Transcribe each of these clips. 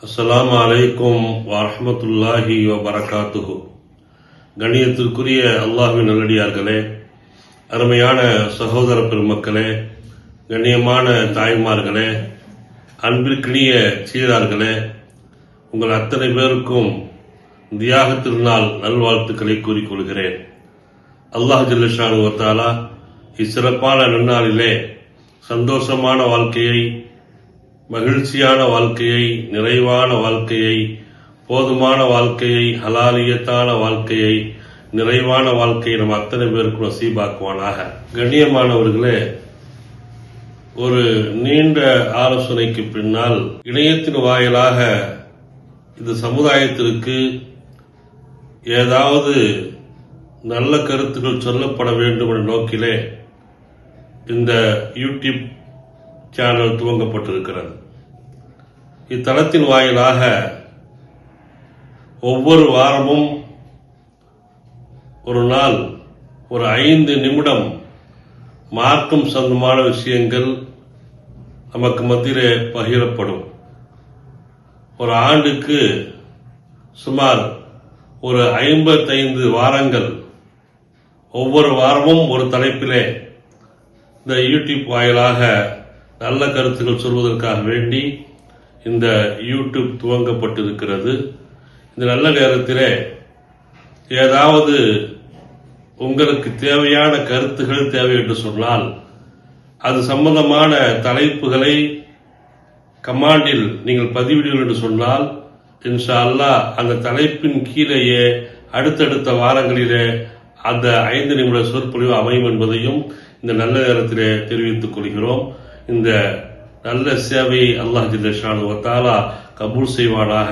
அஸ்ஸலாமு அலைக்கும் வரஹ்மத்துல்லாஹி வபரகாத்துஹு. கண்ணியத்திற்குரிய அல்லாஹ்வின் நல்லடியார்களே, அருமையான சகோதர பெருமக்களே, கண்ணியமான தாய்மார்களே, அன்பிற்கினிய சீரார்களே, உங்கள் அத்தனை பேருக்கும் தியாக திருநாள் நல்வாழ்த்துக்களை கூறிக்கொள்கிறேன். அல்லாஹ் ஜல்ல ஷானு வ தஆலா இச்சிறப்பான நன்னாளிலே சந்தோஷமான வாழ்க்கையை, மகிழ்ச்சியான வாழ்க்கையை, நிறைவான வாழ்க்கையை, போதுமான வாழ்க்கையை, ஹலாலியத்தான வாழ்க்கையை, நிறைவான வாழ்க்கையை நம்ம அத்தனை பேருக்கும் நசீபாக்குவானாக. கண்ணியமானவர்களே, ஒரு நீண்ட ஆலோசனைக்கு பின்னால் இணையத்தின் வாயிலாக இந்த சமுதாயத்திற்கு ஏதாவது நல்ல கருத்துக்கள் சொல்லப்பட வேண்டும் என்ற நோக்கிலே இந்த யூடியூப் சேனல் துவங்கப்பட்டிருக்கிறது. இத்தளத்தின் வாயிலாக ஒவ்வொரு வாரமும் ஒரு நாள் ஒரு 5 நிமிடம் மார்க்கம் சம்பந்தமான விஷயங்கள் நமக்கு மத்தியிலே பகிரப்படும். ஒரு ஆண்டுக்கு சுமார் ஒரு 55 வாரங்கள், ஒவ்வொரு வாரமும் ஒரு தலைப்பிலே இந்த யூடியூப் வாயிலாக நல்ல கருத்துக்கள் சொல்வதற்காக வேண்டி இந்த யூடியூப் துவங்கப்பட்டிருக்கிறது. இந்த நல்ல நேரத்திலே ஏதாவது உங்களுக்கு தேவையான கருத்துகள் தேவை என்று சொன்னால், அது சம்பந்தமான தலைப்புகளை கமாண்டில் நீங்கள் பதிவிடுங்கள் என்று சொன்னால், இன்ஷா அல்லாஹ் அந்த தலைப்பின் கீழேயே அடுத்தடுத்த வாரங்களிலே அந்த 5 நிமிட சொற்பொழிவு அமையும் என்பதையும் இந்த நல்ல நேரத்திலே தெரிவித்துக் கொள்கிறோம். இந்த நல்ல சேவையை அல்லாஹ் ஜல்ல ஷானு வ தஆலா கபூல் செய்வானாக.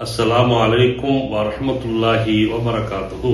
அஸ்ஸலாமு அலைக்கும் வரஹ்மத்துல்லாஹி வபரகாத்துஹு.